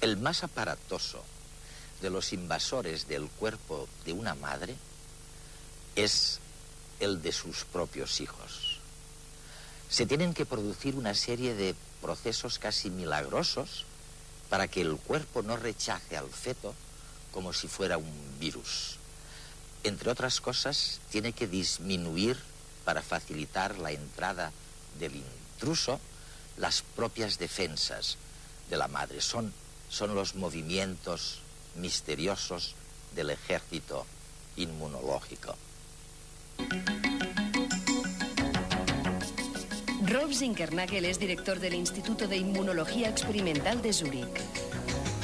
El más aparatoso de los invasores del cuerpo de una madre es el de sus propios hijos. Se tienen que producir una serie de procesos casi milagrosos para que el cuerpo no rechace al feto como si fuera un virus. Entre otras cosas, tiene que disminuir, para facilitar la entrada del intruso, las propias defensas de la madre. Son los movimientos misteriosos del ejército inmunológico. Rolf Zinkernagel es director del Instituto de Inmunología Experimental de Zúrich.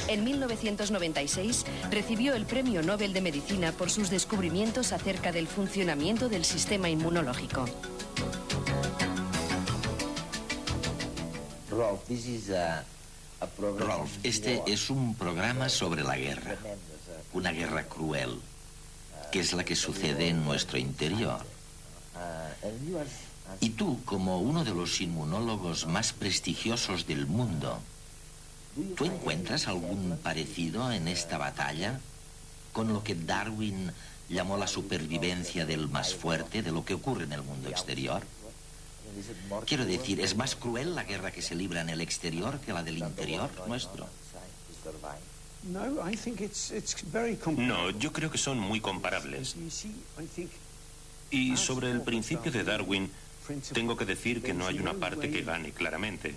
En 1996 recibió el Premio Nobel de Medicina por sus descubrimientos acerca del funcionamiento del sistema inmunológico. Rolf, este es un programa sobre la guerra, una guerra cruel, que es la que sucede en nuestro interior. Y tú, como uno de los inmunólogos más prestigiosos del mundo, ¿tú encuentras algún parecido en esta batalla con lo que Darwin llamó la supervivencia del más fuerte, de lo que ocurre en el mundo exterior? Quiero decir, ¿es más cruel la guerra que se libra en el exterior que la del interior nuestro? No, yo creo que son muy comparables. Y sobre el principio de Darwin, tengo que decir que no hay una parte que gane claramente.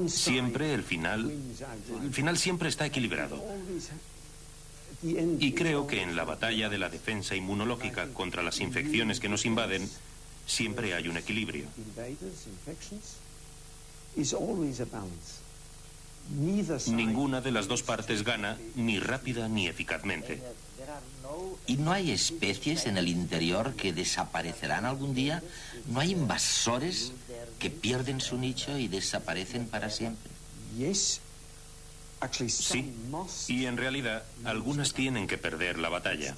Siempre el final siempre está equilibrado. Y creo que en la batalla de la defensa inmunológica contra las infecciones que nos invaden, siempre hay un equilibrio. Ninguna de las dos partes gana, ni rápida ni eficazmente. ¿Y no hay especies en el interior que desaparecerán algún día? ¿No hay invasores que pierden su nicho y desaparecen para siempre? Sí, y en realidad algunas tienen que perder la batalla.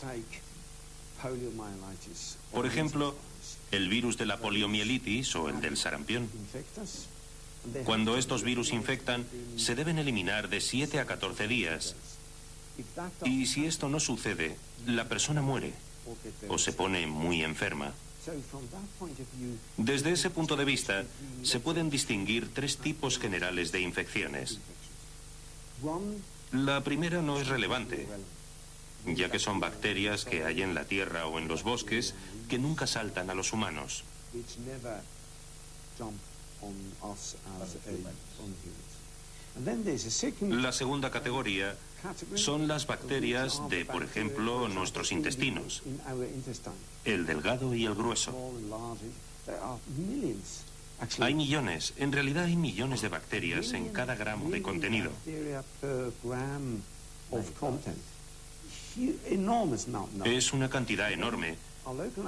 Por ejemplo, el virus de la poliomielitis o el del sarampión. Cuando estos virus infectan, se deben eliminar de 7 a 14 días. Y si esto no sucede, la persona muere o se pone muy enferma. Desde ese punto de vista, se pueden distinguir 3 tipos generales de infecciones. La primera no es relevante, ya que son bacterias que hay en la tierra o en los bosques que nunca saltan a los humanos. La segunda categoría son las bacterias de, por ejemplo, nuestros intestinos, el delgado y el grueso. Hay millones, en realidad hay millones de bacterias en cada gramo de contenido. Es una cantidad enorme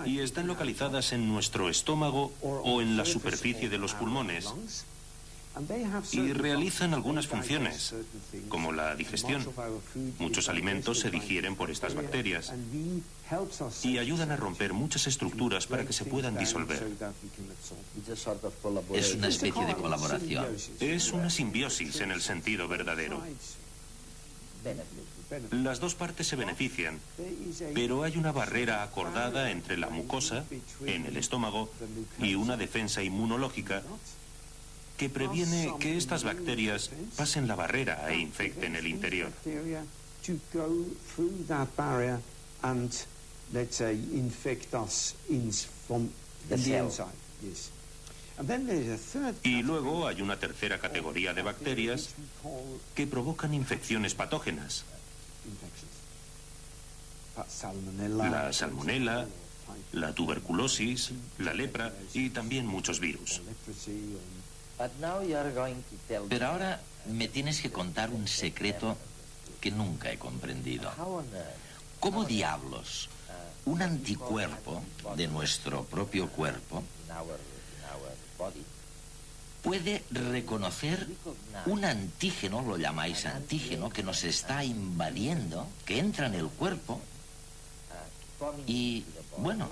y están localizadas en nuestro estómago o en la superficie de los pulmones y realizan algunas funciones, como la digestión. Muchos alimentos se digieren por estas bacterias y ayudan a romper muchas estructuras para que se puedan disolver. Es una especie de colaboración. Es una simbiosis en el sentido verdadero. Las dos partes se benefician, pero hay una barrera acordada entre la mucosa, en el estómago, y una defensa inmunológica que previene que estas bacterias pasen la barrera e infecten el interior. Y luego hay una tercera categoría de bacterias que provocan infecciones patógenas. La salmonela, la tuberculosis, la lepra y también muchos virus. Pero ahora me tienes que contar un secreto que nunca he comprendido. ¿Cómo diablos un anticuerpo de nuestro propio cuerpo puede reconocer un antígeno, lo llamáis antígeno, que nos está invadiendo, que entra en el cuerpo? Y, bueno,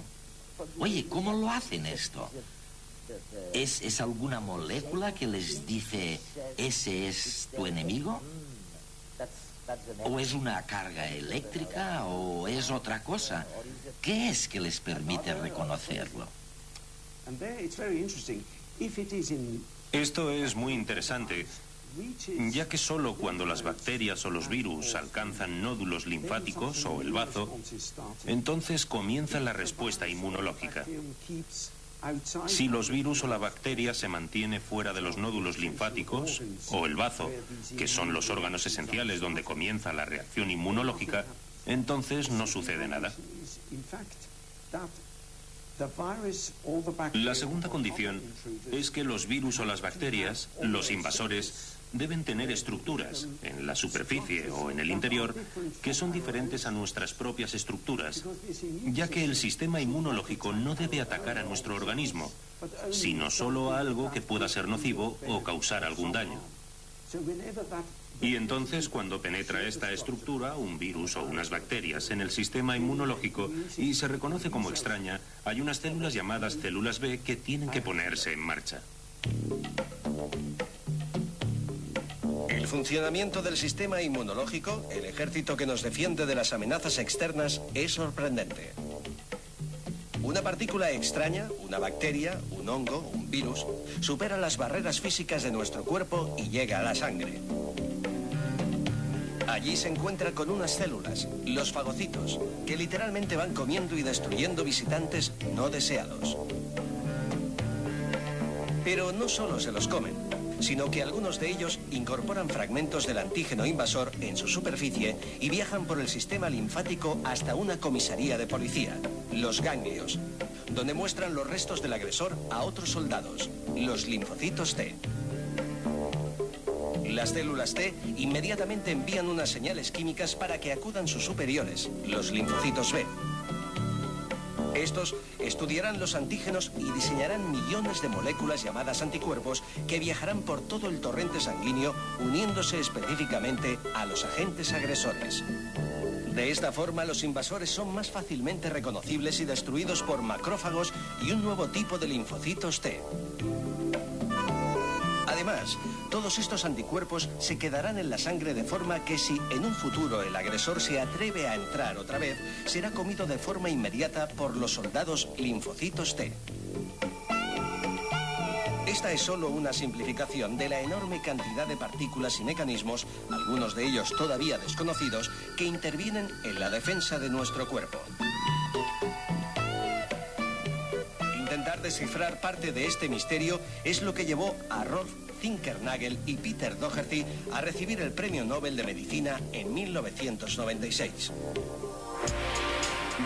oye, ¿cómo lo hacen esto? ¿Es alguna molécula que les dice, ese es tu enemigo? ¿O es una carga eléctrica o es otra cosa? ¿Qué es que les permite reconocerlo? Esto es muy interesante, ya que solo cuando las bacterias o los virus alcanzan nódulos linfáticos o el bazo, entonces comienza la respuesta inmunológica. Si los virus o la bacteria se mantiene fuera de los nódulos linfáticos o el bazo, que son los órganos esenciales donde comienza la reacción inmunológica, entonces no sucede nada. La segunda condición es que los virus o las bacterias, los invasores, deben tener estructuras, en la superficie o en el interior, que son diferentes a nuestras propias estructuras, ya que el sistema inmunológico no debe atacar a nuestro organismo, sino solo a algo que pueda ser nocivo o causar algún daño. Y entonces, cuando penetra esta estructura, un virus o unas bacterias en el sistema inmunológico y se reconoce como extraña, hay unas células llamadas células B que tienen que ponerse en marcha. El funcionamiento del sistema inmunológico, el ejército que nos defiende de las amenazas externas, es sorprendente. Una partícula extraña, una bacteria, un hongo, un virus, supera las barreras físicas de nuestro cuerpo y llega a la sangre. Allí se encuentra con unas células, los fagocitos, que literalmente van comiendo y destruyendo visitantes no deseados. Pero no solo se los comen, sino que algunos de ellos incorporan fragmentos del antígeno invasor en su superficie y viajan por el sistema linfático hasta una comisaría de policía, los ganglios, donde muestran los restos del agresor a otros soldados, los linfocitos T. Las células T inmediatamente envían unas señales químicas para que acudan sus superiores, los linfocitos B. Estos estudiarán los antígenos y diseñarán millones de moléculas llamadas anticuerpos que viajarán por todo el torrente sanguíneo uniéndose específicamente a los agentes agresores. De esta forma, los invasores son más fácilmente reconocibles y destruidos por macrófagos y un nuevo tipo de linfocitos T. Además, todos estos anticuerpos se quedarán en la sangre de forma que si en un futuro el agresor se atreve a entrar otra vez, será comido de forma inmediata por los soldados linfocitos T. Esta es solo una simplificación de la enorme cantidad de partículas y mecanismos, algunos de ellos todavía desconocidos, que intervienen en la defensa de nuestro cuerpo. Intentar descifrar parte de este misterio es lo que llevó a Rolf Zinkernagel y Peter Doherty a recibir el Premio Nobel de Medicina en 1996.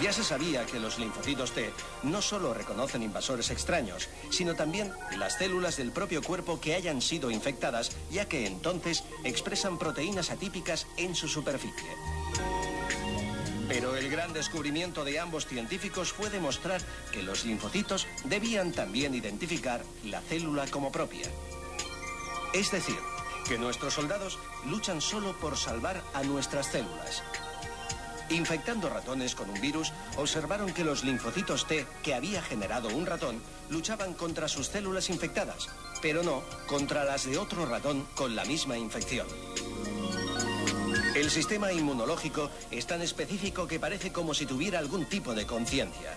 Ya se sabía que los linfocitos T no solo reconocen invasores extraños, sino también las células del propio cuerpo que hayan sido infectadas, ya que entonces expresan proteínas atípicas en su superficie. Pero el gran descubrimiento de ambos científicos fue demostrar que los linfocitos debían también identificar la célula como propia. Es decir, que nuestros soldados luchan solo por salvar a nuestras células. Infectando ratones con un virus, observaron que los linfocitos T que había generado un ratón luchaban contra sus células infectadas, pero no contra las de otro ratón con la misma infección. El sistema inmunológico es tan específico que parece como si tuviera algún tipo de conciencia.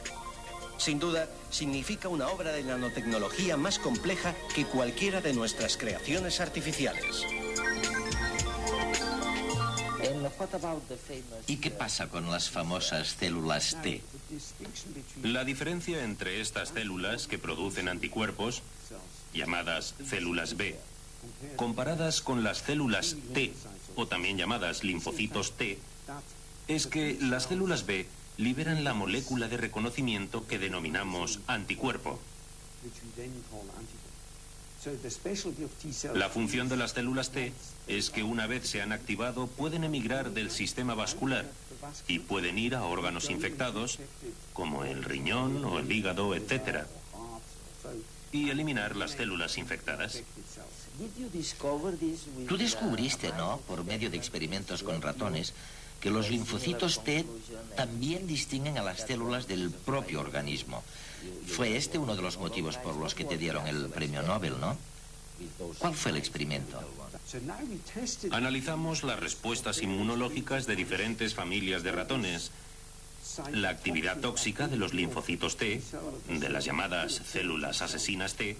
Sin duda, significa una obra de nanotecnología más compleja que cualquiera de nuestras creaciones artificiales. ¿Y qué pasa con las famosas células T? La diferencia entre estas células que producen anticuerpos, llamadas células B, comparadas con las células T, o también llamadas linfocitos T, es que las células B liberan la molécula de reconocimiento que denominamos anticuerpo. La función de las células T es que una vez se han activado pueden emigrar del sistema vascular y pueden ir a órganos infectados como el riñón o el hígado, etc. y eliminar las células infectadas. Tú descubriste, ¿no?, por medio de experimentos con ratones, que los linfocitos T también distinguen a las células del propio organismo. Fue este uno de los motivos por los que te dieron el premio Nobel, ¿no? ¿Cuál fue el experimento? Analizamos las respuestas inmunológicas de diferentes familias de ratones, la actividad tóxica de los linfocitos T, de las llamadas células asesinas T,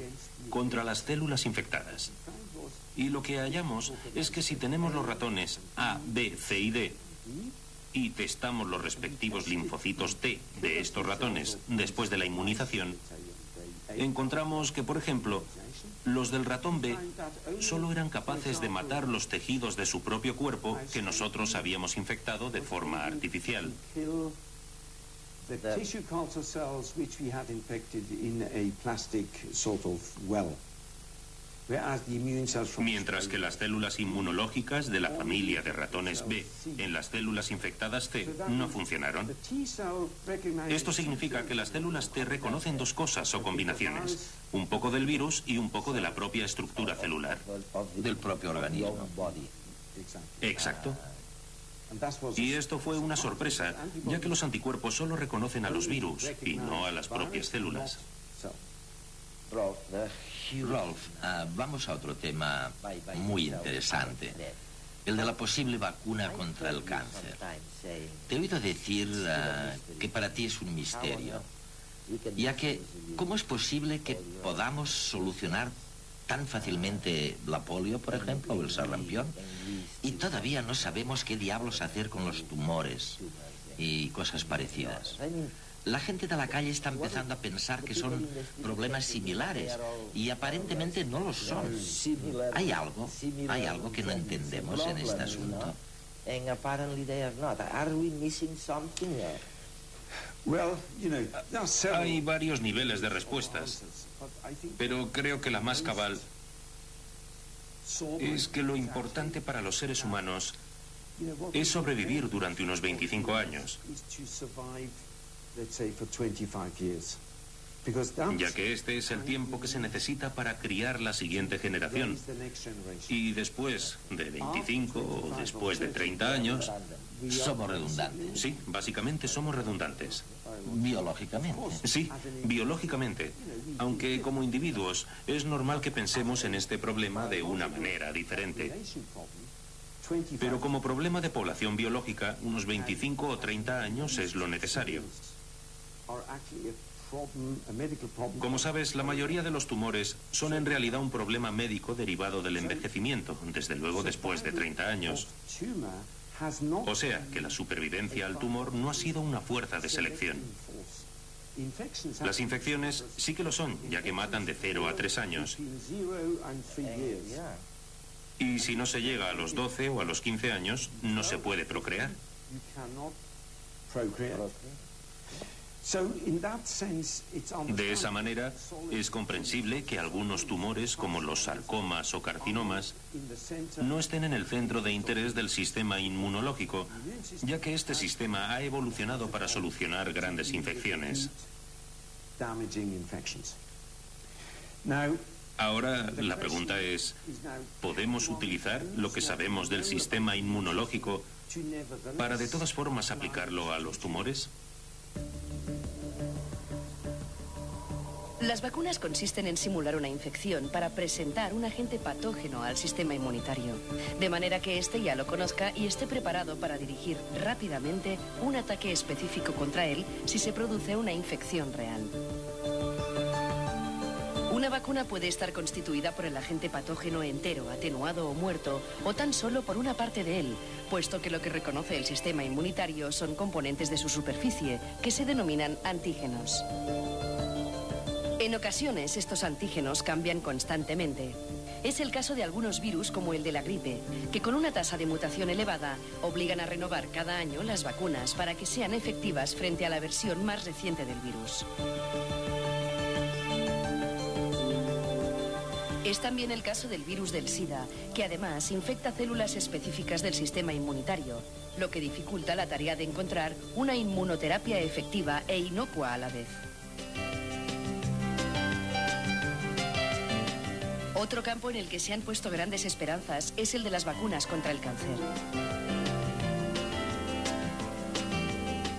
contra las células infectadas. Y lo que hallamos es que si tenemos los ratones A, B, C y D y testamos los respectivos linfocitos T de estos ratones después de la inmunización, encontramos que, por ejemplo, los del ratón B solo eran capaces de matar los tejidos de su propio cuerpo que nosotros habíamos infectado de forma artificial. Mientras que las células inmunológicas de la familia de ratones B en las células infectadas T no funcionaron. Esto significa que las células T reconocen dos cosas o combinaciones, un poco del virus y un poco de la propia estructura celular. Del propio organismo. Exacto. Y esto fue una sorpresa, ya que los anticuerpos solo reconocen a los virus y no a las propias células. Rolf, vamos a otro tema muy interesante, el de la posible vacuna contra el cáncer. Te he oído decir que para ti es un misterio, ya que ¿cómo es posible que podamos solucionar tan fácilmente la polio, por ejemplo, o el sarampión, y todavía no sabemos qué diablos hacer con los tumores y cosas parecidas? La gente de la calle está empezando a pensar que son problemas similares y aparentemente no lo son. Hay algo que no entendemos en este asunto. Hay varios niveles de respuestas, pero creo que la más cabal es que lo importante para los seres humanos es sobrevivir durante unos 25 años. Ya que este es el tiempo que se necesita para criar la siguiente generación. Y después de 25 o después de 30 años... Somos redundantes. Sí, básicamente somos redundantes. Biológicamente. Sí, biológicamente. Aunque como individuos es normal que pensemos en este problema de una manera diferente. Pero como problema de población biológica, unos 25 o 30 años es lo necesario. Como sabes, la mayoría de los tumores son en realidad un problema médico derivado del envejecimiento, desde luego después de 30 años. O sea, que la supervivencia al tumor no ha sido una fuerza de selección. Las infecciones sí que lo son, ya que matan de 0 a 3 años. Y si no se llega a los 12 o a los 15 años, no se puede procrear. De esa manera, es comprensible que algunos tumores, como los sarcomas o carcinomas, no estén en el centro de interés del sistema inmunológico, ya que este sistema ha evolucionado para solucionar grandes infecciones. Ahora, la pregunta es, ¿podemos utilizar lo que sabemos del sistema inmunológico para de todas formas aplicarlo a los tumores? Las vacunas consisten en simular una infección para presentar un agente patógeno al sistema inmunitario, de manera que éste ya lo conozca y esté preparado para dirigir rápidamente un ataque específico contra él si se produce una infección real. Una vacuna puede estar constituida por el agente patógeno entero, atenuado o muerto, o tan solo por una parte de él, puesto que lo que reconoce el sistema inmunitario son componentes de su superficie, que se denominan antígenos. En ocasiones, estos antígenos cambian constantemente. Es el caso de algunos virus, como el de la gripe, que con una tasa de mutación elevada obligan a renovar cada año las vacunas para que sean efectivas frente a la versión más reciente del virus. Es también el caso del virus del SIDA, que además infecta células específicas del sistema inmunitario, lo que dificulta la tarea de encontrar una inmunoterapia efectiva e inocua a la vez. Otro campo en el que se han puesto grandes esperanzas es el de las vacunas contra el cáncer.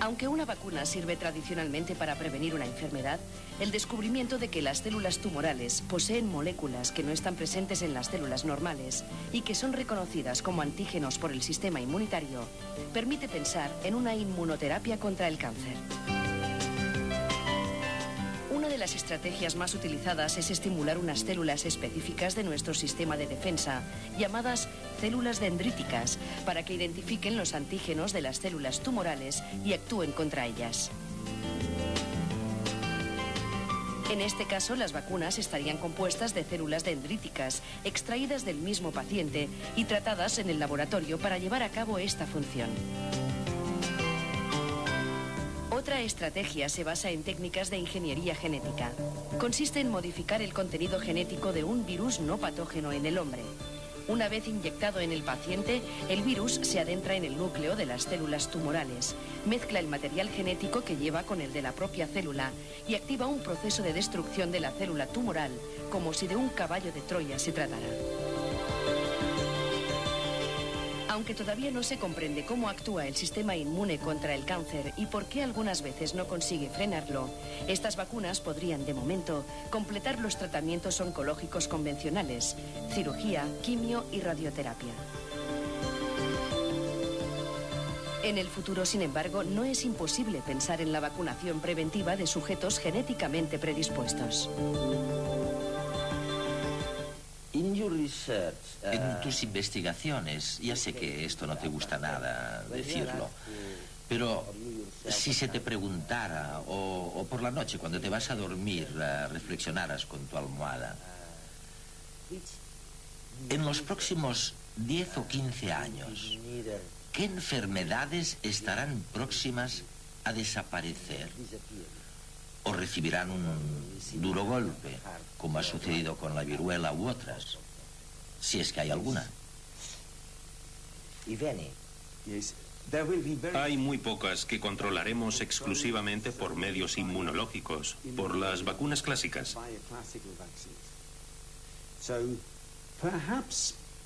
Aunque una vacuna sirve tradicionalmente para prevenir una enfermedad, el descubrimiento de que las células tumorales poseen moléculas que no están presentes en las células normales y que son reconocidas como antígenos por el sistema inmunitario, permite pensar en una inmunoterapia contra el cáncer. Una de las estrategias más utilizadas es estimular unas células específicas de nuestro sistema de defensa, llamadas células dendríticas, para que identifiquen los antígenos de las células tumorales y actúen contra ellas. En este caso, las vacunas estarían compuestas de células dendríticas, extraídas del mismo paciente y tratadas en el laboratorio para llevar a cabo esta función. Otra estrategia se basa en técnicas de ingeniería genética. Consiste en modificar el contenido genético de un virus no patógeno en el hombre. Una vez inyectado en el paciente, el virus se adentra en el núcleo de las células tumorales, mezcla el material genético que lleva con el de la propia célula y activa un proceso de destrucción de la célula tumoral, como si de un caballo de Troya se tratara. Aunque todavía no se comprende cómo actúa el sistema inmune contra el cáncer y por qué algunas veces no consigue frenarlo, estas vacunas podrían, de momento, completar los tratamientos oncológicos convencionales: cirugía, quimio y radioterapia. En el futuro, sin embargo, no es imposible pensar en la vacunación preventiva de sujetos genéticamente predispuestos. En tus investigaciones, ya sé que esto no te gusta nada decirlo, pero si se te preguntara, o por la noche cuando te vas a dormir, reflexionaras con tu almohada, en los próximos 10 o 15 años, ¿qué enfermedades estarán próximas a desaparecer? O recibirán un duro golpe, como ha sucedido con la viruela u otras, si es que hay alguna. Hay muy pocas que controlaremos exclusivamente por medios inmunológicos, por las vacunas clásicas.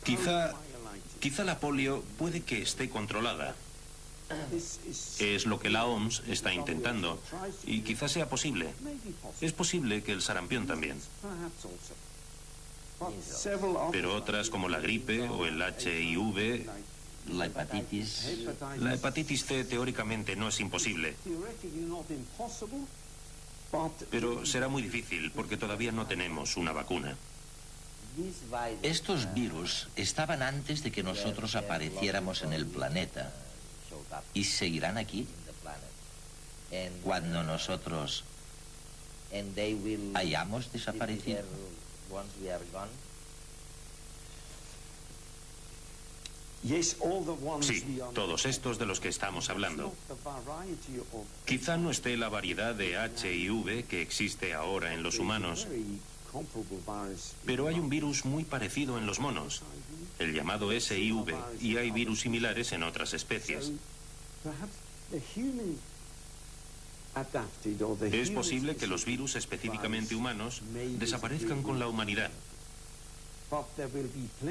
Quizá la polio puede que esté controlada. Es lo que la OMS está intentando, y quizás sea posible. Es posible que el sarampión también. Pero otras como la gripe o el HIV, La hepatitis. la hepatitis C teóricamente no es imposible. Pero será muy difícil porque todavía no tenemos una vacuna. Estos virus estaban antes de que nosotros apareciéramos en el planeta y seguirán aquí cuando nosotros hayamos desaparecido. Sí, todos estos de los que estamos hablando. Quizá no esté la variedad de HIV que existe ahora en los humanos, pero hay un virus muy parecido en los monos, el llamado SIV, y hay virus similares en otras especies. Es posible que los virus específicamente humanos desaparezcan con la humanidad.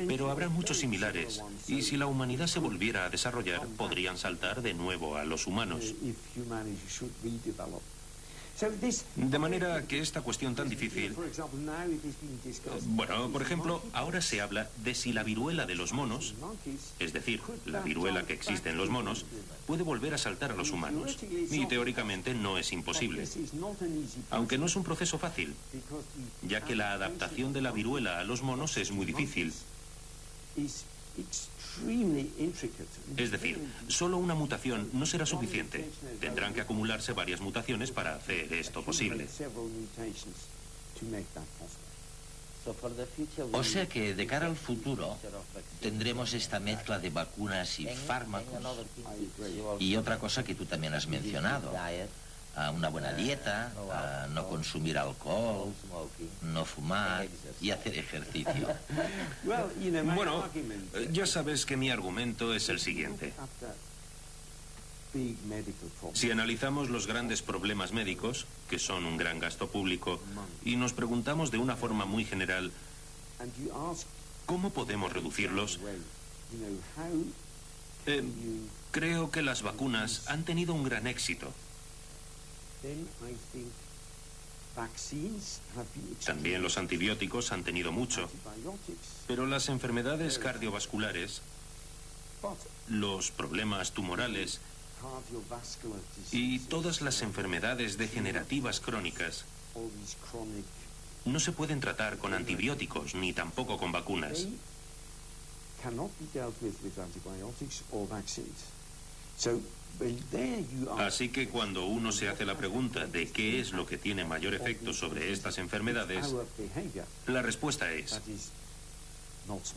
Pero habrá muchos similares, y si la humanidad se volviera a desarrollar, podrían saltar de nuevo a los humanos. De manera que esta cuestión tan difícil... Bueno, por ejemplo, ahora se habla de si la viruela de los monos, es decir, la viruela que existe en los monos, puede volver a saltar a los humanos. Y teóricamente no es imposible. Aunque no es un proceso fácil, ya que la adaptación de la viruela a los monos es muy difícil. Es decir, solo una mutación no será suficiente. Tendrán que acumularse varias mutaciones para hacer esto posible. O sea que de cara al futuro tendremos esta mezcla de vacunas y fármacos. Y otra cosa que tú también has mencionado, una buena dieta, no consumir alcohol, no fumar y hacer ejercicio. Bueno, ya sabes que mi argumento es el siguiente. Si analizamos los grandes problemas médicos, que son un gran gasto público, y nos preguntamos de una forma muy general, ¿cómo podemos reducirlos? Creo que las vacunas han tenido un gran éxito. También los antibióticos han tenido mucho, pero las enfermedades cardiovasculares, los problemas tumorales y todas las enfermedades degenerativas crónicas no se pueden tratar con antibióticos ni tampoco con vacunas. Así que cuando uno se hace la pregunta de qué es lo que tiene mayor efecto sobre estas enfermedades, la respuesta es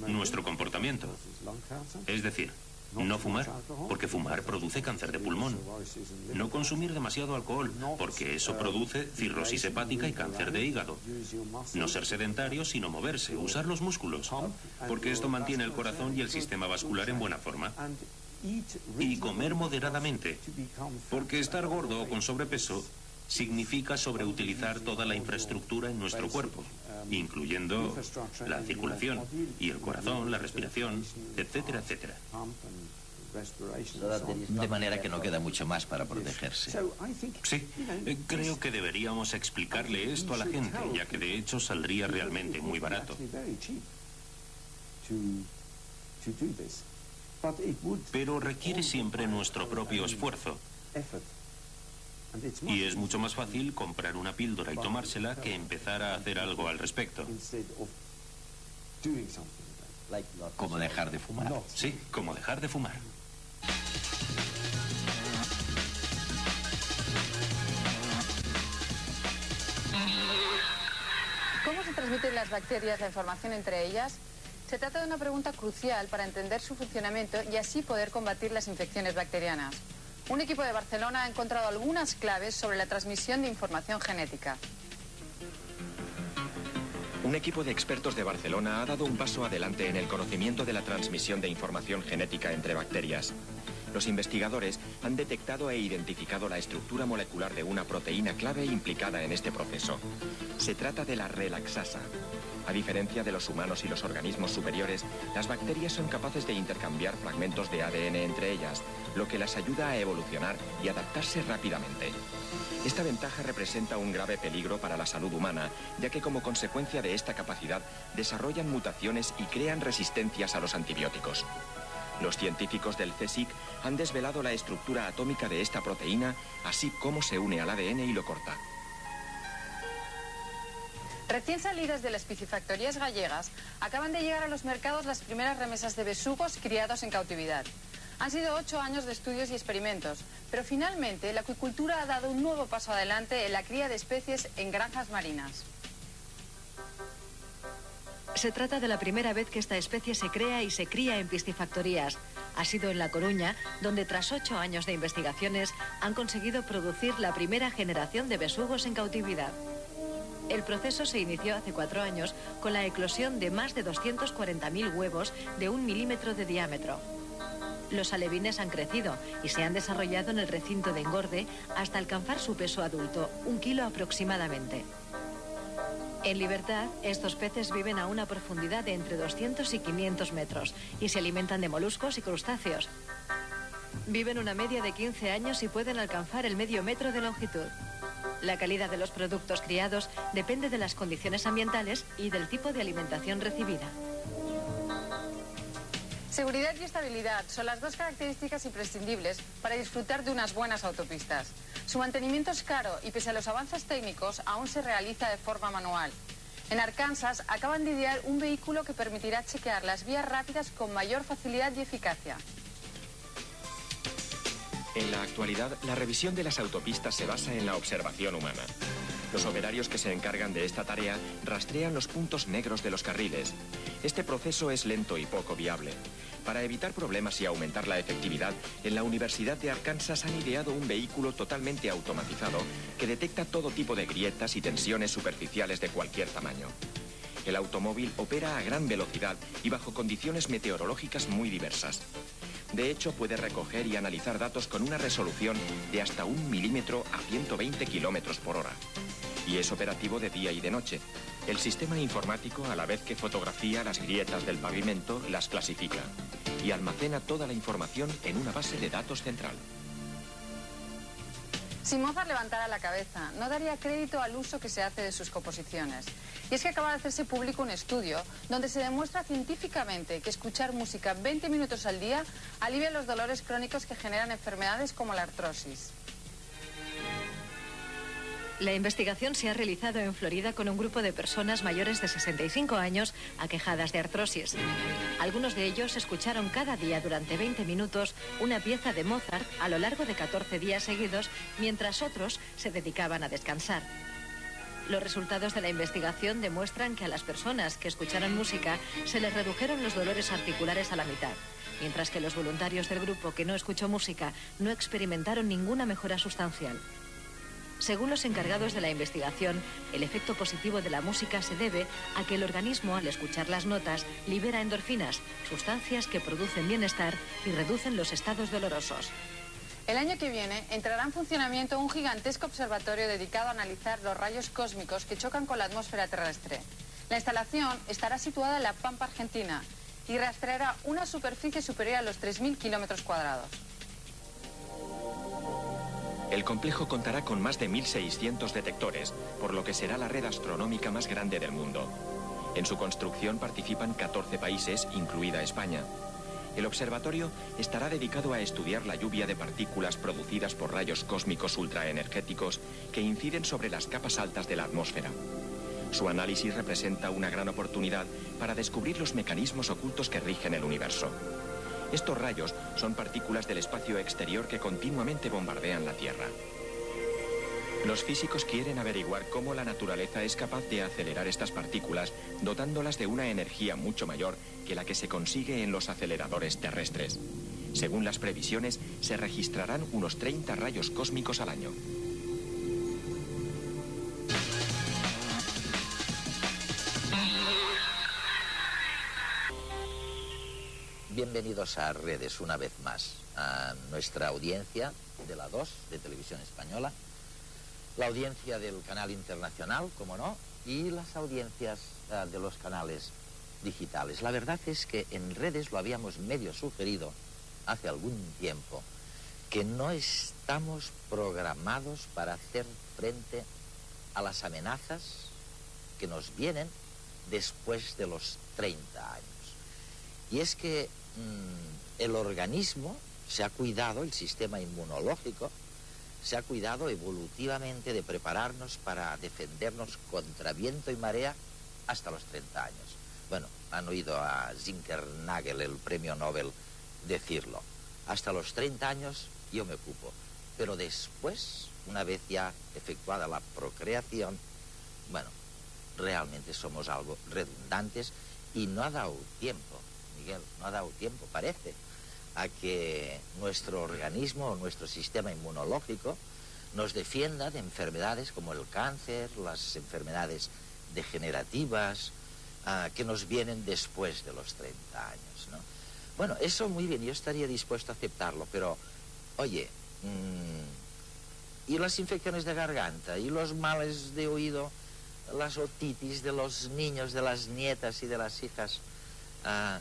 nuestro comportamiento. Es decir, no fumar, porque fumar produce cáncer de pulmón. No consumir demasiado alcohol, porque eso produce cirrosis hepática y cáncer de hígado. No ser sedentario, sino moverse, usar los músculos, porque esto mantiene el corazón y el sistema vascular en buena forma. Y comer moderadamente, porque estar gordo o con sobrepeso significa sobreutilizar toda la infraestructura en nuestro cuerpo, incluyendo la circulación y el corazón, la respiración, etcétera, etcétera. De manera que no queda mucho más para protegerse. Sí, creo que deberíamos explicarle esto a la gente, ya que de hecho saldría realmente muy barato. Pero requiere siempre nuestro propio esfuerzo. Y es mucho más fácil comprar una píldora y tomársela que empezar a hacer algo al respecto. Como dejar de fumar. Sí, como dejar de fumar. ¿Cómo se transmiten las bacterias la información entre ellas? Se trata de una pregunta crucial para entender su funcionamiento y así poder combatir las infecciones bacterianas. Un equipo de Barcelona ha encontrado algunas claves sobre la transmisión de información genética. Un equipo de expertos de Barcelona ha dado un paso adelante en el conocimiento de la transmisión de información genética entre bacterias. Los investigadores han detectado e identificado la estructura molecular de una proteína clave implicada en este proceso. Se trata de la relaxasa. A diferencia de los humanos y los organismos superiores, las bacterias son capaces de intercambiar fragmentos de ADN entre ellas, lo que las ayuda a evolucionar y adaptarse rápidamente. Esta ventaja representa un grave peligro para la salud humana, ya que como consecuencia de esta capacidad desarrollan mutaciones y crean resistencias a los antibióticos. Los científicos del CSIC han desvelado la estructura atómica de esta proteína, así como se une al ADN y lo corta. Recién salidas de las piscifactorías gallegas, acaban de llegar a los mercados las primeras remesas de besugos criados en cautividad. Han sido 8 años de estudios y experimentos, pero finalmente la acuicultura ha dado un nuevo paso adelante en la cría de especies en granjas marinas. Se trata de la primera vez que esta especie se crea y se cría en piscifactorías. Ha sido en La Coruña, donde tras 8 años de investigaciones han conseguido producir la primera generación de besugos en cautividad. El proceso se inició hace 4 años con la eclosión de más de 240.000 huevos de 1 milímetro de diámetro. Los alevines han crecido y se han desarrollado en el recinto de engorde hasta alcanzar su peso adulto, 1 kilo aproximadamente. En libertad, estos peces viven a una profundidad de entre 200 y 500 metros y se alimentan de moluscos y crustáceos. Viven una media de 15 años y pueden alcanzar el medio metro de longitud. La calidad de los productos criados depende de las condiciones ambientales y del tipo de alimentación recibida. Seguridad y estabilidad son las dos características imprescindibles para disfrutar de unas buenas autopistas. Su mantenimiento es caro y pese a los avances técnicos aún se realiza de forma manual. En Arkansas acaban de idear un vehículo que permitirá chequear las vías rápidas con mayor facilidad y eficacia. En la actualidad, la revisión de las autopistas se basa en la observación humana. Los operarios que se encargan de esta tarea rastrean los puntos negros de los carriles. Este proceso es lento y poco viable. Para evitar problemas y aumentar la efectividad, en la Universidad de Arkansas han ideado un vehículo totalmente automatizado que detecta todo tipo de grietas y tensiones superficiales de cualquier tamaño. El automóvil opera a gran velocidad y bajo condiciones meteorológicas muy diversas. De hecho, puede recoger y analizar datos con una resolución de hasta 1 milímetro a 120 kilómetros por hora. Y es operativo de día y de noche. El sistema informático, a la vez que fotografía las grietas del pavimento, las clasifica. y almacena toda la información en una base de datos central. Si Mozart levantara la cabeza, no daría crédito al uso que se hace de sus composiciones. Y es que acaba de hacerse público un estudio donde se demuestra científicamente que escuchar música 20 minutos al día alivia los dolores crónicos que generan enfermedades como la artrosis. La investigación se ha realizado en Florida con un grupo de personas mayores de 65 años aquejadas de artrosis. Algunos de ellos escucharon cada día durante 20 minutos una pieza de Mozart a lo largo de 14 días seguidos, mientras otros se dedicaban a descansar. Los resultados de la investigación demuestran que a las personas que escucharon música se les redujeron los dolores articulares a la mitad, mientras que los voluntarios del grupo que no escuchó música no experimentaron ninguna mejora sustancial. Según los encargados de la investigación, el efecto positivo de la música se debe a que el organismo, al escuchar las notas, libera endorfinas, sustancias que producen bienestar y reducen los estados dolorosos. El año que viene entrará en funcionamiento un gigantesco observatorio dedicado a analizar los rayos cósmicos que chocan con la atmósfera terrestre. La instalación estará situada en La Pampa, Argentina, y rastreará una superficie superior a los 3.000 kilómetros cuadrados. El complejo contará con más de 1.600 detectores, por lo que será la red astronómica más grande del mundo. En su construcción participan 14 países, incluida España. El observatorio estará dedicado a estudiar la lluvia de partículas producidas por rayos cósmicos ultraenergéticos que inciden sobre las capas altas de la atmósfera. Su análisis representa una gran oportunidad para descubrir los mecanismos ocultos que rigen el universo. Estos rayos son partículas del espacio exterior que continuamente bombardean la Tierra. Los físicos quieren averiguar cómo la naturaleza es capaz de acelerar estas partículas, dotándolas de una energía mucho mayor que la que se consigue en los aceleradores terrestres. Según las previsiones, se registrarán unos 30 rayos cósmicos al año. Bienvenidos a Redes una vez más, a nuestra audiencia de la 2 de Televisión Española, la audiencia del canal internacional, como no, y las audiencias de los canales digitales. La verdad es que en Redes lo habíamos medio sugerido hace algún tiempo, que no estamos programados para hacer frente a las amenazas que nos vienen después de los 30 años. Y es que el organismo se ha cuidado, el sistema inmunológico, se ha cuidado evolutivamente de prepararnos para defendernos contra viento y marea hasta los 30 años. Bueno, han oído a Zinkernagel, el premio Nobel, decirlo. Hasta los 30 años yo me ocupo. Pero después, una vez ya efectuada la procreación, bueno, realmente somos algo redundantes y no ha dado tiempo, Miguel, no ha dado tiempo, parece, a que nuestro organismo, nuestro sistema inmunológico, nos defienda de enfermedades como el cáncer, las enfermedades degenerativas, que nos vienen después de los 30 años, ¿no? Bueno, eso muy bien, yo estaría dispuesto a aceptarlo, pero, oye, ¿y las infecciones de garganta? ¿Y los males de oído? ¿Las otitis de los niños, de las nietas y de las hijas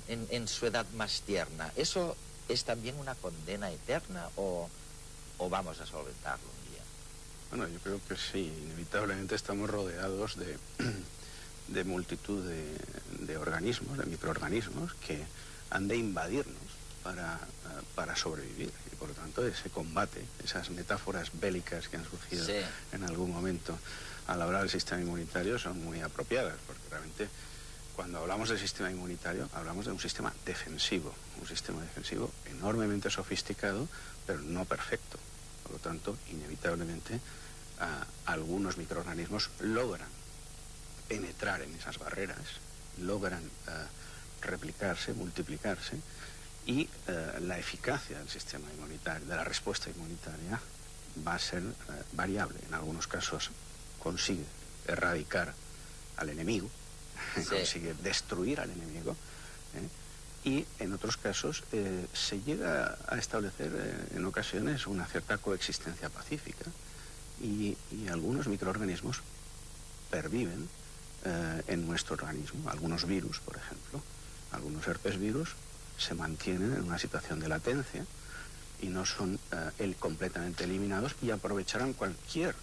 en su edad más tierna? ¿Eso es también una condena eterna o vamos a solventarlo un día? Bueno, yo creo que sí. Inevitablemente estamos rodeados de multitud de organismos, de microorganismos que han de invadirnos para sobrevivir. Y por lo tanto ese combate, esas metáforas bélicas que han surgido en algún momento al hablar del sistema inmunitario son muy apropiadas, porque realmente cuando hablamos del sistema inmunitario hablamos de un sistema defensivo enormemente sofisticado, pero no perfecto. Por lo tanto, inevitablemente algunos microorganismos logran penetrar en esas barreras, logran replicarse, multiplicarse, y la eficacia del sistema inmunitario, de la respuesta inmunitaria, va a ser variable. En algunos casos consigue erradicar al enemigo, consigue destruir al enemigo, y en otros casos se llega a establecer en ocasiones una cierta coexistencia pacífica, y algunos microorganismos perviven en nuestro organismo. Algunos virus, por ejemplo, algunos herpes virus se mantienen en una situación de latencia y no son completamente eliminados, y aprovecharán cualquier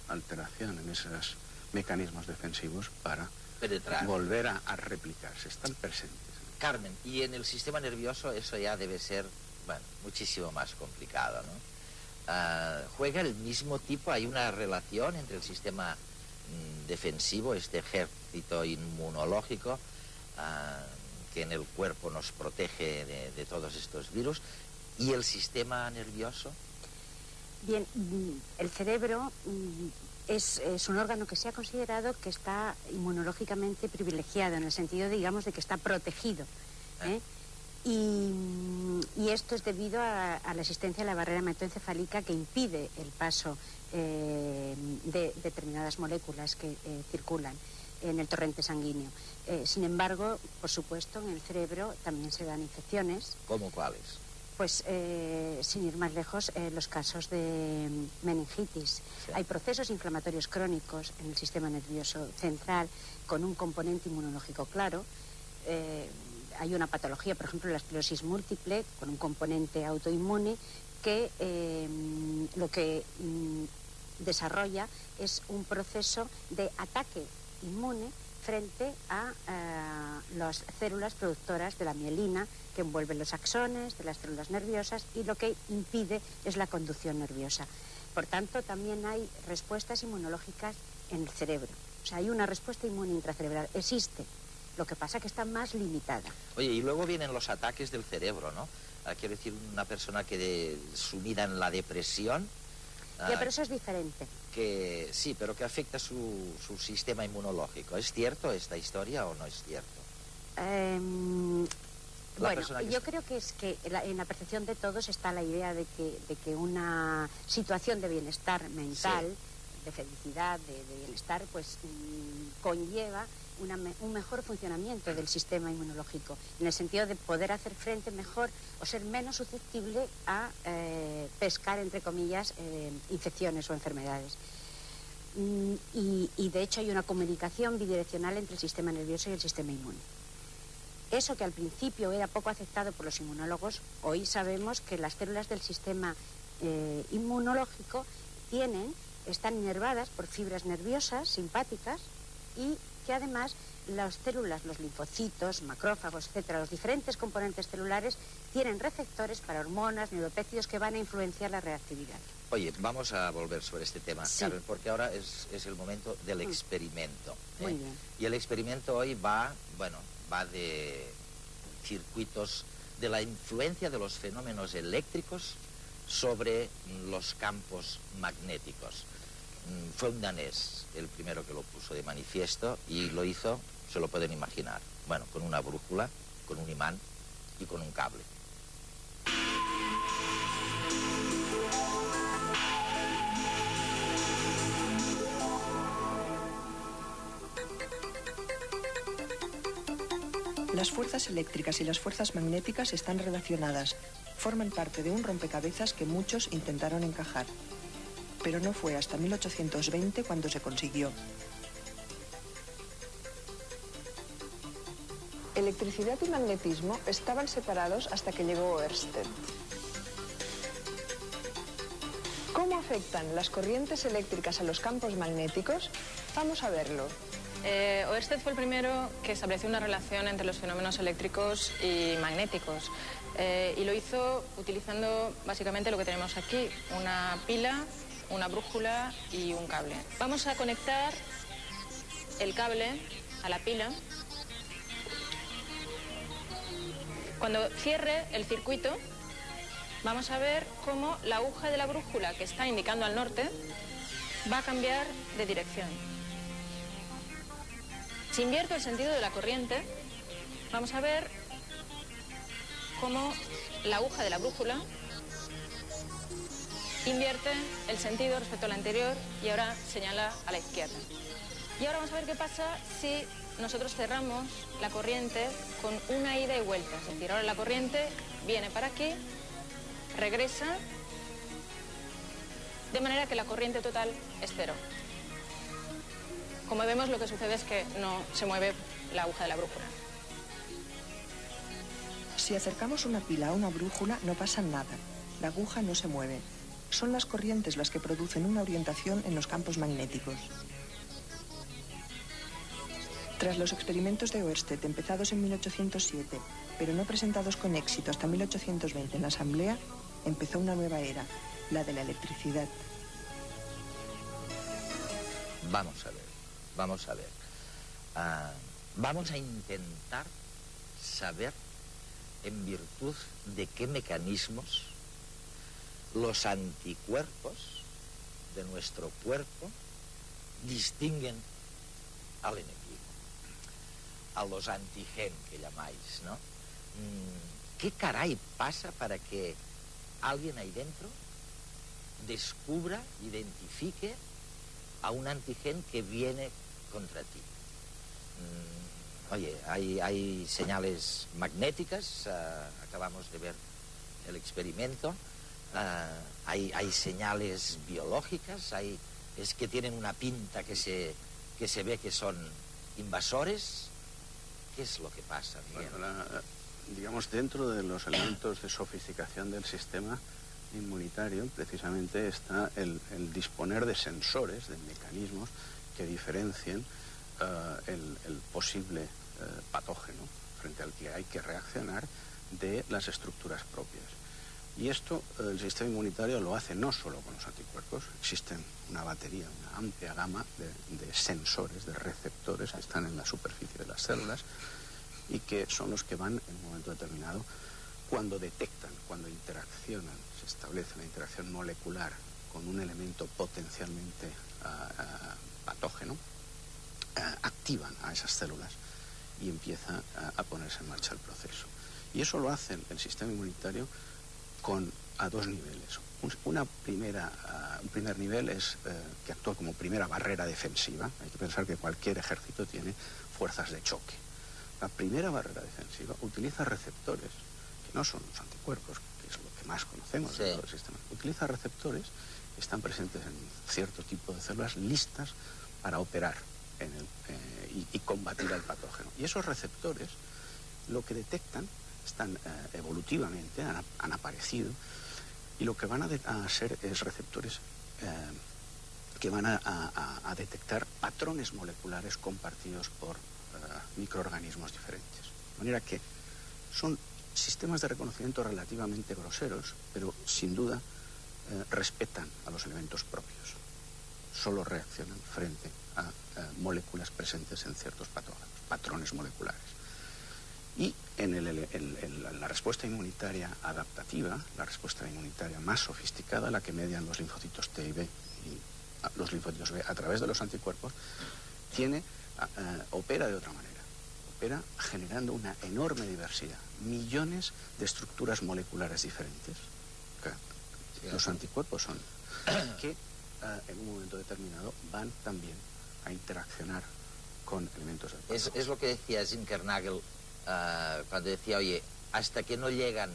alteración en esos mecanismos defensivos para penetrar, volver a replicarse. Están presentes. Carmen, y en el sistema nervioso eso ya debe ser, bueno, muchísimo más complicado, ¿no? ¿Juega el mismo tipo? ¿Hay una relación entre el sistema defensivo, este ejército inmunológico que en el cuerpo nos protege de todos estos virus, y el sistema nervioso? Bien, el cerebro es un órgano que se ha considerado que está inmunológicamente privilegiado, en el sentido, digamos, de que está protegido, ¿eh? Y esto es debido a la existencia de la barrera hematoencefálica, que impide el paso de determinadas moléculas que circulan en el torrente sanguíneo. Sin embargo, por supuesto, en el cerebro también se dan infecciones. ¿Cómo cuáles? Pues sin ir más lejos, los casos de meningitis. Sí. Hay procesos inflamatorios crónicos en el sistema nervioso central con un componente inmunológico claro. Hay una patología, por ejemplo, la esclerosis múltiple, con un componente autoinmune que lo que desarrolla es un proceso de ataque inmune frente a las células productoras de la mielina que envuelven los axones de las células nerviosas, y lo que impide es la conducción nerviosa. Por tanto, también hay respuestas inmunológicas en el cerebro. O sea, hay una respuesta inmune intracerebral. Existe. Lo que pasa es que está más limitada. Oye, y luego vienen los ataques del cerebro, ¿no? Quiero decir, una persona que sumida en la depresión... Ya, pero eso es diferente. Que sí, pero que afecta su sistema inmunológico. ¿Es cierto esta historia o no es cierto? Bueno, yo creo que es que en la percepción de todos está la idea de que una situación de bienestar mental, sí, de felicidad, de bienestar, pues conlleva un mejor funcionamiento del sistema inmunológico, en el sentido de poder hacer frente mejor o ser menos susceptible a pescar, entre comillas, infecciones o enfermedades. Y de hecho hay una comunicación bidireccional entre el sistema nervioso y el sistema inmune. Eso que al principio era poco aceptado por los inmunólogos, hoy sabemos que las células del sistema inmunológico están inervadas por fibras nerviosas simpáticas, y que además las células, los linfocitos, macrófagos, etcétera, los diferentes componentes celulares tienen receptores para hormonas, neuropéptidos que van a influenciar la reactividad. Oye, vamos a volver sobre este tema, sí, Carmen, porque ahora es el momento del experimento. Muy bien. Y el experimento hoy va de circuitos, de la influencia de los fenómenos eléctricos sobre los campos magnéticos. Fue un danés el primero que lo puso de manifiesto, y lo hizo, se lo pueden imaginar, bueno, con una brújula, con un imán y con un cable. Las fuerzas eléctricas y las fuerzas magnéticas están relacionadas, forman parte de un rompecabezas que muchos intentaron encajar. Pero no fue hasta 1820 cuando se consiguió. Electricidad y magnetismo estaban separados hasta que llegó Ørsted. ¿Cómo afectan las corrientes eléctricas a los campos magnéticos? Vamos a verlo. Ørsted fue el primero que estableció una relación entre los fenómenos eléctricos y magnéticos. Y lo hizo utilizando básicamente lo que tenemos aquí, una pila, una brújula y un cable. Vamos a conectar el cable a la pila. Cuando cierre el circuito, vamos a ver cómo la aguja de la brújula, que está indicando al norte, va a cambiar de dirección. Si invierto el sentido de la corriente, vamos a ver cómo la aguja de la brújula invierte el sentido respecto al anterior y ahora señala a la izquierda. Y ahora vamos a ver qué pasa si nosotros cerramos la corriente con una ida y vuelta. Es decir, ahora la corriente viene para aquí, regresa, de manera que la corriente total es cero. Como vemos, lo que sucede es que no se mueve la aguja de la brújula. Si acercamos una pila a una brújula, no pasa nada. La aguja no se mueve. Son las corrientes las que producen una orientación en los campos magnéticos. Tras los experimentos de Oersted, empezados en 1807, pero no presentados con éxito hasta 1820 en la Asamblea, empezó una nueva era, la de la electricidad. Vamos a ver. Vamos a intentar saber en virtud de qué mecanismos los anticuerpos de nuestro cuerpo distinguen al enemigo, a los antigen que llamáis, ¿no? ¿Qué caray pasa para que alguien ahí dentro descubra, identifique a un antigen que viene contra ti? Oye, hay señales magnéticas, acabamos de ver el experimento, hay señales biológicas, es que tienen una pinta que se ve que son invasores. ¿Qué es lo que pasa, Miguel? Bueno, digamos, dentro de los elementos de sofisticación del sistema inmunitario, precisamente está el disponer de sensores, de mecanismos que diferencien el posible patógeno frente al que hay que reaccionar de las estructuras propias. Y esto el sistema inmunitario lo hace no solo con los anticuerpos, existen una batería, una amplia gama de sensores, de receptores que están en la superficie de las células y que son los que van en un momento determinado, cuando detectan, cuando interaccionan, se establece una interacción molecular con un elemento potencialmente patógeno, activan a esas células y empieza a ponerse en marcha el proceso. Y eso lo hace el sistema inmunitario a dos niveles. Un primer nivel es que actúa como primera barrera defensiva. Hay que pensar que cualquier ejército tiene fuerzas de choque. La primera barrera defensiva utiliza receptores, que no son los anticuerpos, que es lo que más conocemos de todo el sistema. Utiliza receptores que están presentes en cierto tipo de células listas para operar y combatir al patógeno. Y esos receptores lo que detectan están evolutivamente, han aparecido, y lo que van a ser es receptores que van a detectar patrones moleculares compartidos por microorganismos diferentes. De manera que son sistemas de reconocimiento relativamente groseros, pero sin duda respetan a los elementos propios. Solo reaccionan frente a moléculas presentes en ciertos patógenos, patrones moleculares. Y en la respuesta inmunitaria adaptativa, la respuesta inmunitaria más sofisticada, la que median los linfocitos T y B y los linfocitos B a través de los anticuerpos, opera de otra manera. Opera generando una enorme diversidad, millones de estructuras moleculares diferentes. Los anticuerpos son que en un momento determinado van también a interaccionar con elementos del patógeno. Es lo que decía Zinkernagel cuando decía, oye, hasta que no llegan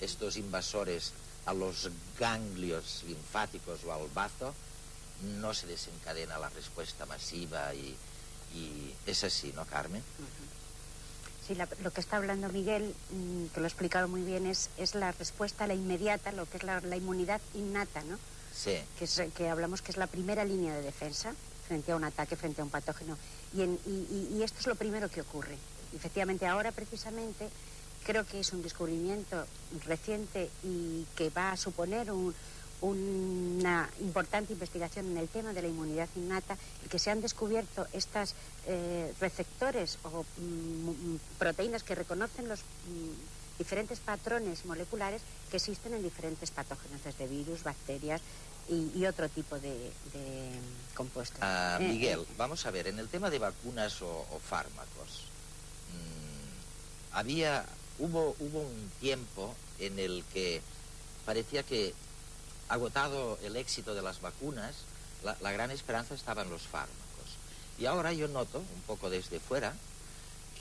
estos invasores a los ganglios linfáticos o al bazo, no se desencadena la respuesta masiva y es así, ¿no, Carmen? Sí, lo que está hablando Miguel, que lo ha explicado muy bien, es la respuesta, la inmediata, lo que es la inmunidad innata, ¿no? Sí. Que hablamos que es la primera línea de defensa frente a un ataque, frente a un patógeno. Y esto es lo primero que ocurre. Efectivamente, ahora precisamente creo que es un descubrimiento reciente y que va a suponer una importante investigación en el tema de la inmunidad innata, y que se han descubierto estos receptores o proteínas que reconocen los diferentes patrones moleculares que existen en diferentes patógenos, desde virus, bacterias y otro tipo de compuestos. Miguel, vamos a ver, en el tema de vacunas o fármacos, hubo un tiempo en el que parecía que, agotado el éxito de las vacunas, la gran esperanza estaba en los fármacos. Y ahora yo noto, un poco desde fuera,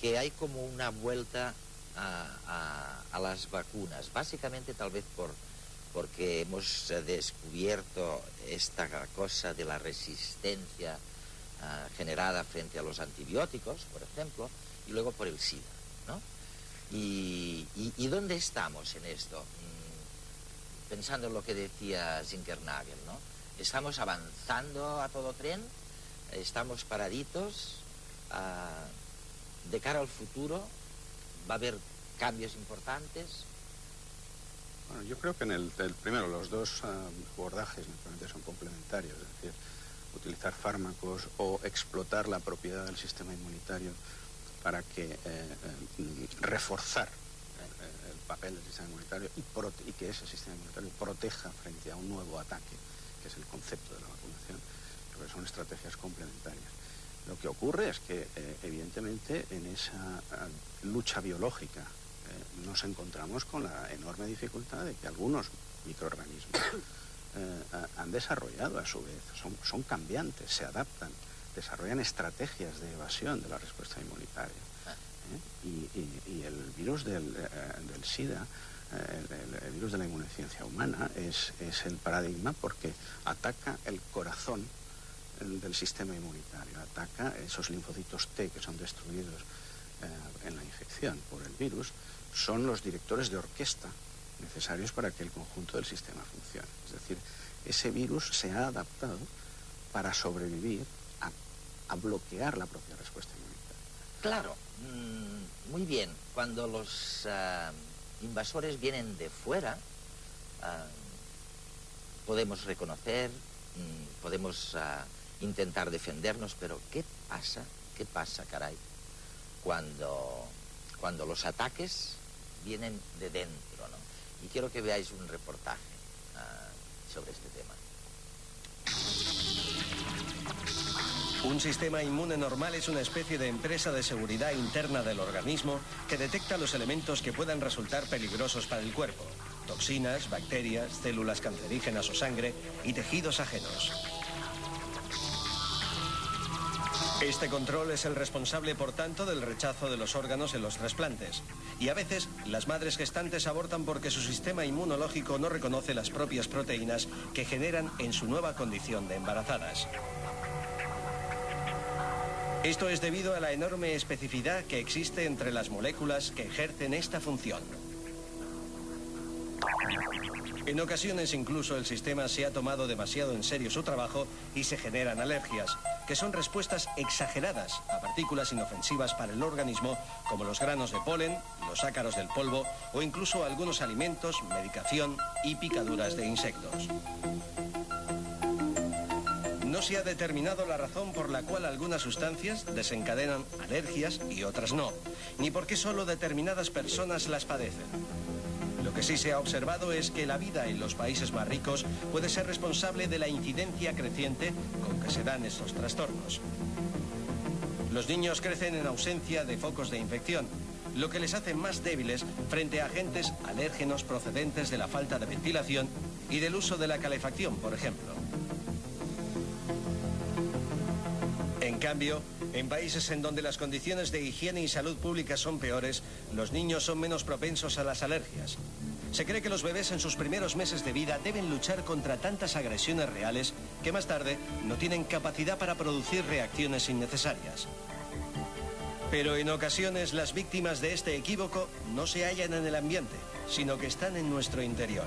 que hay como una vuelta a las vacunas, básicamente tal vez porque hemos descubierto esta cosa de la resistencia generada frente a los antibióticos, por ejemplo, y luego por el SIDA, ¿no? Y ¿Y dónde estamos en esto? Pensando en lo que decía Zinkernagel, ¿no? ¿Estamos avanzando a todo tren? ¿Estamos paraditos? ¿De cara al futuro va a haber cambios importantes? Bueno, yo creo que primero los dos abordajes naturalmente son complementarios, es decir, utilizar fármacos o explotar la propiedad del sistema inmunitario para que reforzar el papel del sistema inmunitario y que ese sistema inmunitario proteja frente a un nuevo ataque, que es el concepto de la vacunación. Creo que son estrategias complementarias. Lo que ocurre es que, evidentemente, en esa lucha biológica nos encontramos con la enorme dificultad de que algunos microorganismos han desarrollado a su vez, son cambiantes, se adaptan, desarrollan estrategias de evasión de la respuesta inmunitaria. Y el virus del SIDA, el virus de la inmunodeficiencia humana, es el paradigma porque ataca el corazón del sistema inmunitario, ataca esos linfocitos T que son destruidos en la infección por el virus, son los directores de orquesta necesarios para que el conjunto del sistema funcione. Es decir, ese virus se ha adaptado para sobrevivir a bloquear la propia respuesta inmunitaria. Claro, muy bien. Cuando los invasores vienen de fuera, podemos reconocer, podemos intentar defendernos, pero ¿qué pasa, caray, cuando los ataques vienen de dentro, ¿no? Y quiero que veáis un reportaje sobre este tema. Un sistema inmune normal es una especie de empresa de seguridad interna del organismo que detecta los elementos que puedan resultar peligrosos para el cuerpo: toxinas, bacterias, células cancerígenas o sangre y tejidos ajenos. Este control es el responsable, por tanto, del rechazo de los órganos en los trasplantes. Y a veces, las madres gestantes abortan porque su sistema inmunológico no reconoce las propias proteínas que generan en su nueva condición de embarazadas. Esto es debido a la enorme especificidad que existe entre las moléculas que ejercen esta función. En ocasiones incluso el sistema se ha tomado demasiado en serio su trabajo y se generan alergias, que son respuestas exageradas a partículas inofensivas para el organismo, como los granos de polen, los ácaros del polvo o incluso algunos alimentos, medicación y picaduras de insectos. No se ha determinado la razón por la cual algunas sustancias desencadenan alergias y otras no, ni por qué solo determinadas personas las padecen. Lo que sí se ha observado es que la vida en los países más ricos puede ser responsable de la incidencia creciente con que se dan estos trastornos. Los niños crecen en ausencia de focos de infección, lo que les hace más débiles frente a agentes alérgenos procedentes de la falta de ventilación y del uso de la calefacción, por ejemplo. En cambio, en países en donde las condiciones de higiene y salud pública son peores, los niños son menos propensos a las alergias. Se cree que los bebés en sus primeros meses de vida deben luchar contra tantas agresiones reales que más tarde no tienen capacidad para producir reacciones innecesarias. Pero en ocasiones las víctimas de este equívoco no se hallan en el ambiente, sino que están en nuestro interior.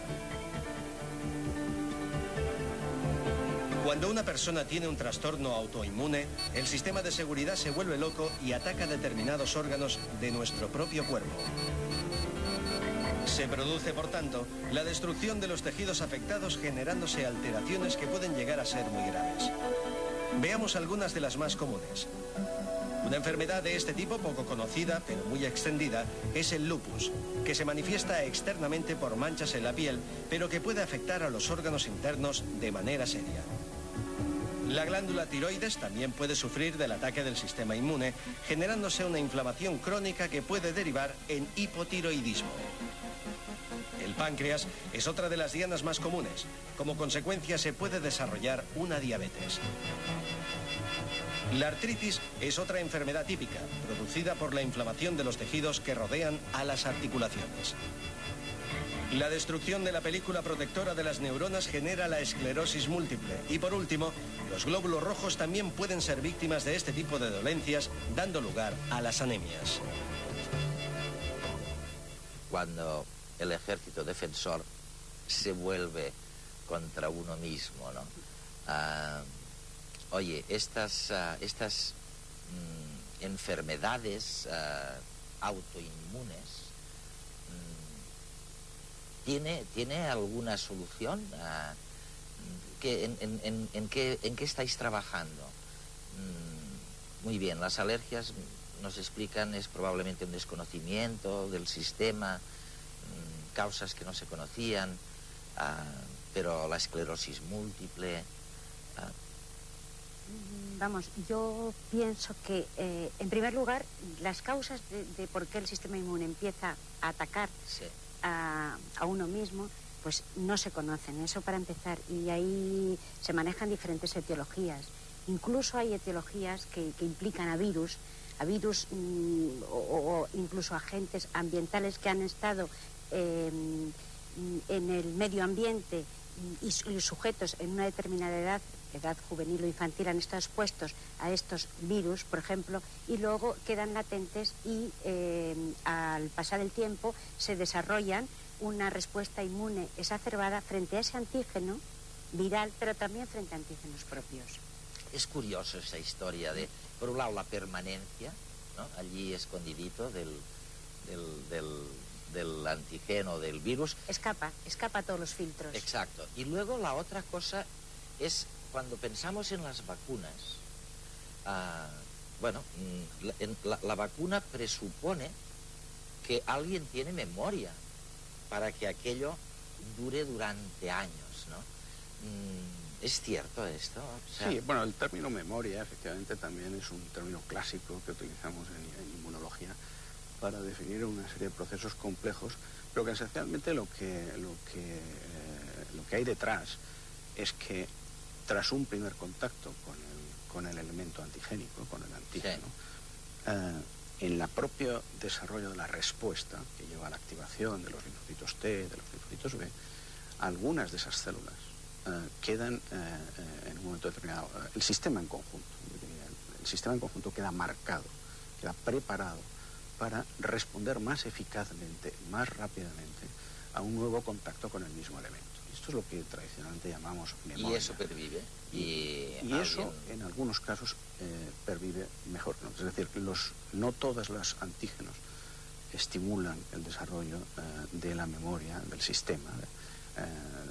Cuando una persona tiene un trastorno autoinmune, el sistema de seguridad se vuelve loco y ataca determinados órganos de nuestro propio cuerpo. Se produce, por tanto, la destrucción de los tejidos afectados, generándose alteraciones que pueden llegar a ser muy graves. Veamos algunas de las más comunes. Una enfermedad de este tipo, poco conocida, pero muy extendida, es el lupus, que se manifiesta externamente por manchas en la piel, pero que puede afectar a los órganos internos de manera seria. La glándula tiroides también puede sufrir del ataque del sistema inmune, generándose una inflamación crónica que puede derivar en hipotiroidismo. El páncreas es otra de las dianas más comunes. Como consecuencia se puede desarrollar una diabetes. La artritis es otra enfermedad típica, producida por la inflamación de los tejidos que rodean a las articulaciones. La destrucción de la película protectora de las neuronas genera la esclerosis múltiple. Y por último, los glóbulos rojos también pueden ser víctimas de este tipo de dolencias, dando lugar a las anemias. cuando el ejército defensor se vuelve contra uno mismo, ¿no? Oye, estas enfermedades autoinmunes, ¿tiene alguna solución? ¿En qué estáis trabajando? Muy bien, las alergias, nos explican, es probablemente un desconocimiento del sistema, causas que no se conocían, pero la esclerosis múltiple... Vamos, yo pienso que, en primer lugar, las causas de por qué el sistema inmune empieza a atacar a uno mismo, pues no se conocen, eso para empezar, y ahí se manejan diferentes etiologías. Incluso hay etiologías que implican a virus o incluso agentes ambientales que han estado en el medio ambiente y sujetos en una determinada edad juvenil o infantil, han estado expuestos a estos virus, por ejemplo, y luego quedan latentes y al pasar el tiempo se desarrollan una respuesta inmune exacerbada frente a ese antígeno viral, pero también frente a antígenos propios. Es curioso esa historia de, por un lado, la permanencia, ¿no? Allí escondidito del antígeno, del virus. Escapa a todos los filtros. Exacto. Y luego la otra cosa es, cuando pensamos en las vacunas, la vacuna presupone que alguien tiene memoria para que aquello dure durante años, ¿no? ¿Es cierto esto? O sea, sí, bueno, el término memoria efectivamente también es un término clásico que utilizamos en inmunología para definir una serie de procesos complejos, pero que esencialmente lo que hay detrás es que tras un primer contacto con el elemento antigénico, con el antígeno, en el propio desarrollo de la respuesta que lleva a la activación de los linfocitos T, de los linfocitos B, algunas de esas células quedan en un momento determinado, el sistema en conjunto queda marcado, queda preparado para responder más eficazmente, más rápidamente a un nuevo contacto con el mismo elemento. Esto es lo que tradicionalmente llamamos memoria. ¿Y eso pervive? Y eso, en algunos casos, pervive mejor que en otros. Es decir, no todos los antígenos estimulan el desarrollo de la memoria del sistema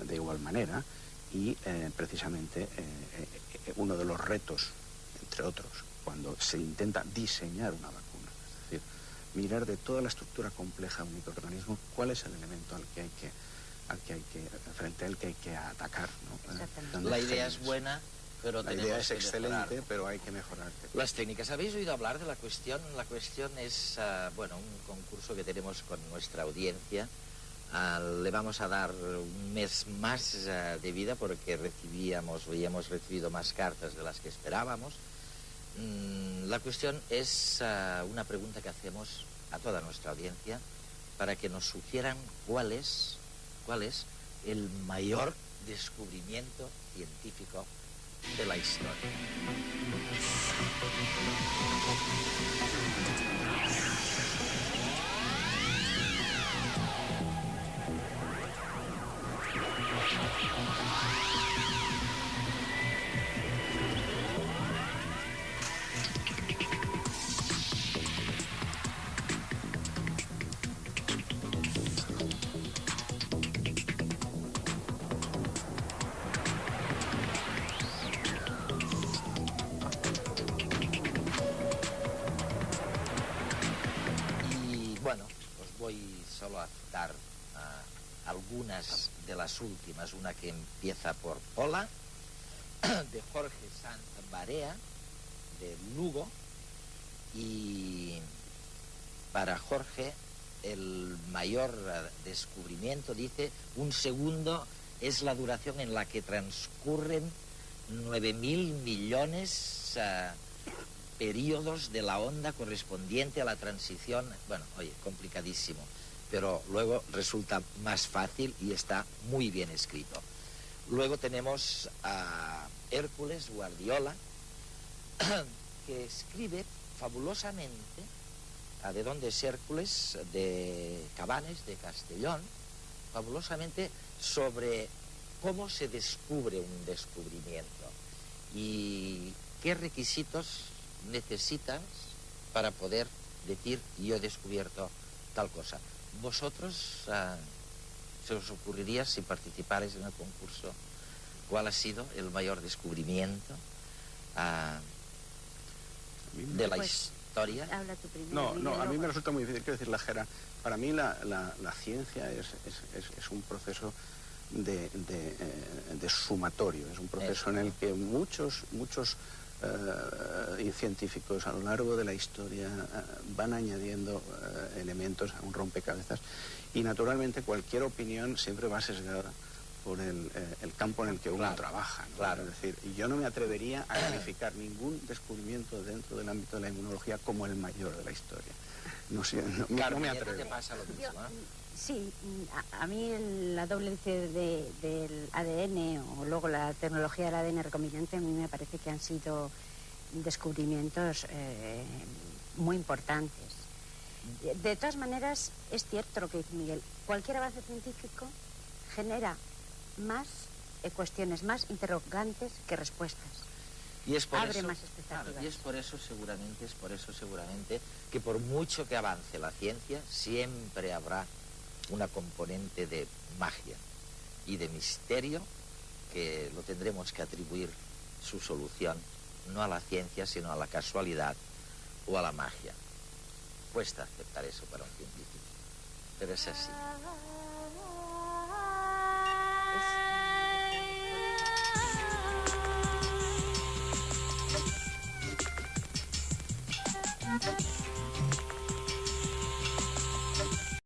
de igual manera, y precisamente uno de los retos, entre otros, cuando se intenta diseñar una vacuna, es decir, mirar de toda la estructura compleja de un microorganismo cuál es el elemento frente al que hay que atacar, ¿no? La idea es buena, pero la idea es excelente, pero hay que mejorar. Las técnicas. ¿Habéis oído hablar de la cuestión? La cuestión es, un concurso que tenemos con nuestra audiencia. Le vamos a dar un mes más de vida porque hemos recibido más cartas de las que esperábamos. La cuestión es una pregunta que hacemos a toda nuestra audiencia para que nos sugieran cuál es el mayor descubrimiento científico de la historia. Solo a citar algunas de las últimas, una que empieza por Hola, de Jorge Sanz Barea, de Lugo, y para Jorge el mayor descubrimiento, dice, 1 segundo es la duración en la que transcurren 9.000 millones periodos de la onda correspondiente a la transición. Bueno, oye, complicadísimo, pero luego resulta más fácil y está muy bien escrito. Luego tenemos a Hércules Guardiola, que escribe fabulosamente de Dondes Hércules, de Cabanes, de Castellón, fabulosamente sobre cómo se descubre un descubrimiento y qué requisitos necesitas para poder decir yo he descubierto tal cosa. Vosotros, se os ocurriría, si participarais en el concurso, cuál ha sido el mayor descubrimiento de la historia. Habla tú primero. No, a mí me resulta muy difícil. Quiero decir, Jera, para mí la ciencia es un proceso de sumatorio, es un proceso en el que muchos científicos a lo largo de la historia van añadiendo elementos a un rompecabezas, y naturalmente cualquier opinión siempre va sesgada por el campo en el que uno trabaja, ¿no? Claro. Es decir, yo no me atrevería a calificar ningún descubrimiento dentro del ámbito de la inmunología como el mayor de la historia. No me atrevo. ¿Te pasa lo mismo? Sí, a mí la doble hélice del ADN o luego la tecnología del ADN recombinante a mí me parece que han sido descubrimientos muy importantes. De todas maneras, es cierto lo que dice Miguel, cualquier avance científico genera más cuestiones, más interrogantes que respuestas. Y es por Abre eso, más expectativas. claro, y es por eso seguramente que por mucho que avance la ciencia, siempre habrá una componente de magia y de misterio que lo tendremos que atribuir su solución no a la ciencia, sino a la casualidad o a la magia. Cuesta aceptar eso para un científico, pero es así.